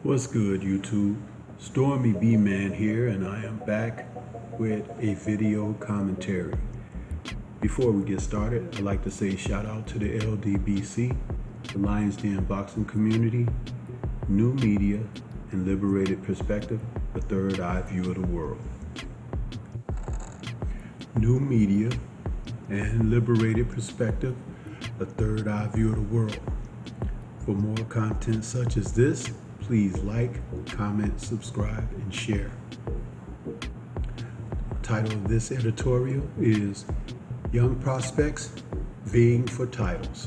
What's good, YouTube? Stormybman here, and I am back with a video commentary. Before we get started, I'd like to say shout out to the LDBC, the Lions Den boxing community, New Media, and Liberated Perspective, the third eye view of the world. New Media and Liberated Perspective, the third eye view of the world. For more content such as this, please like, comment, subscribe, and share. The title of this editorial is Young Prospects Vying for Titles.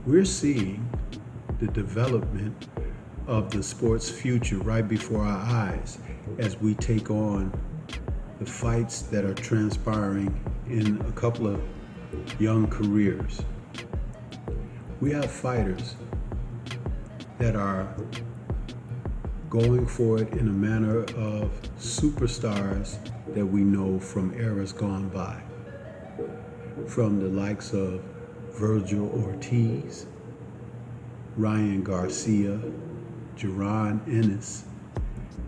We're seeing the development of the sport's future right before our eyes as we take on the fights that are transpiring in a couple of young careers. We have fighters that are going for it in a manner of superstars that we know from eras gone by. From the likes of Virgil Ortiz, Ryan Garcia, Jaron Ennis,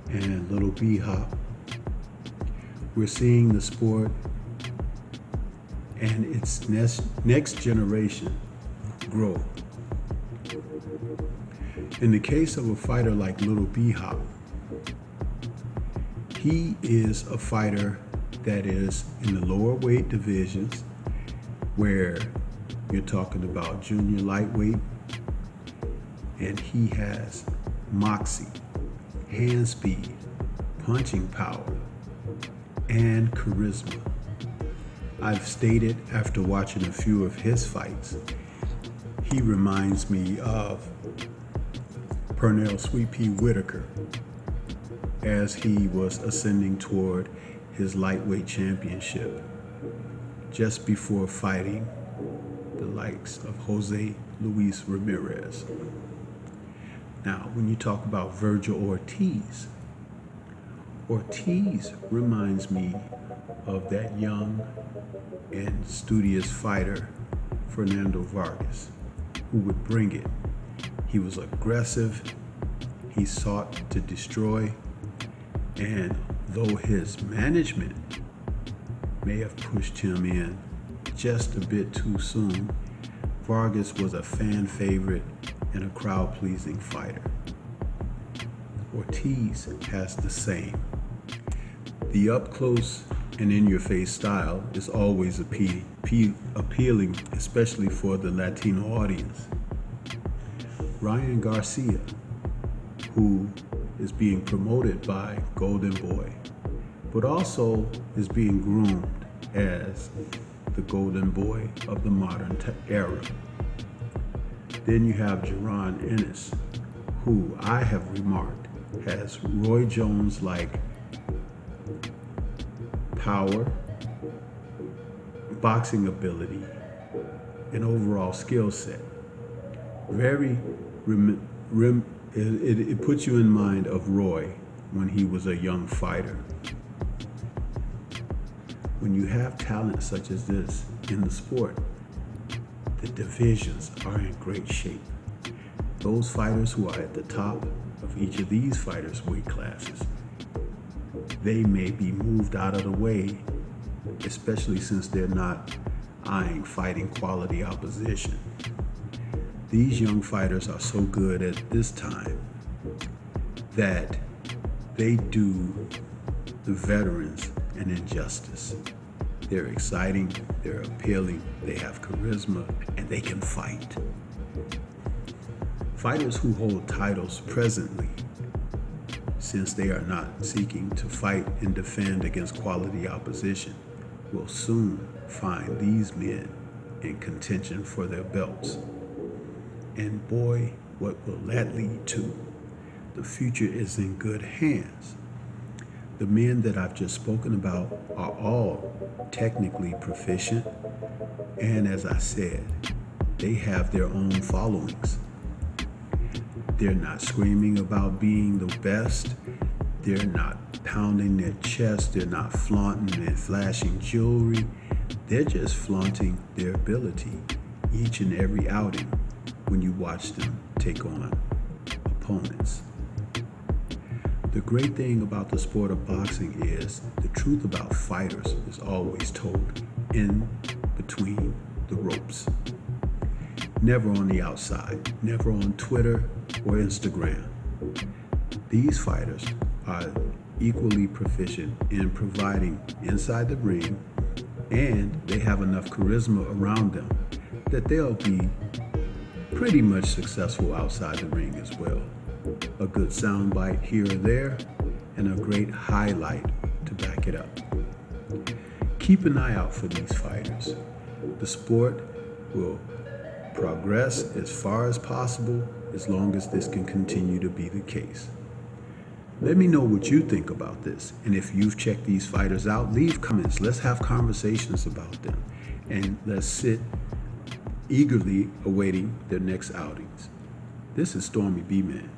and Little B-Hop. We're seeing the sport and its next generation grow. In the case of a fighter like Little B-Hop, he is a fighter that is in the lower weight divisions where you're talking about junior lightweight, and he has moxie, hand speed, punching power, and charisma. I've stated after watching a few of his fights, he reminds me of Pernell Sweet Pea Whitaker as he was ascending toward his lightweight championship just before fighting the likes of Jose Luis Ramirez. Now, when you talk about Virgil Ortiz, Ortiz reminds me of that young and studious fighter, Fernando Vargas, who would bring it. He was aggressive, he sought to destroy, and though his management may have pushed him in just a bit too soon, Vargas was a fan favorite and a crowd-pleasing fighter. Ortiz has the same. The up-close and in-your-face style is always appealing, especially for the Latino audience. Ryan Garcia, who is being promoted by Golden Boy, but also is being groomed as the Golden Boy of the modern era. Then you have Jaron Ennis, who I have remarked has Roy Jones-like power, boxing ability, and overall skill set. It puts you in mind of Roy when he was a young fighter. When you have talent such as this in the sport, the divisions are in great shape. Those fighters who are at the top of each of these fighters' weight classes, they may be moved out of the way, especially since they're not eyeing fighting quality opposition. These young fighters are so good at this time that they do the veterans an injustice. They're exciting, they're appealing, they have charisma, and they can fight. Fighters who hold titles presently, since they are not seeking to fight and defend against quality opposition, will soon find these men in contention for their belts. And boy, what will that lead to? The future is in good hands. The men that I've just spoken about are all technically proficient, and as I said, they have their own followings. They're not screaming about being the best. They're not pounding their chest. They're not flaunting and flashing jewelry. They're just flaunting their ability each and every outing when you watch them take on opponents. The great thing about the sport of boxing is the truth about fighters is always told in between the ropes. Never on the outside, never on Twitter or Instagram. These fighters are equally proficient in providing inside the ring, and they have enough charisma around them that they'll be pretty much successful outside the ring as well. A good soundbite here or there, and a great highlight to back it up. Keep an eye out for these fighters. The sport will progress as far as possible as long as this can continue to be the case. Let me know what you think about this, and if you've checked these fighters out, leave comments. Let's have conversations about them, and let's sit eagerly awaiting their next outings. This is Stormybman.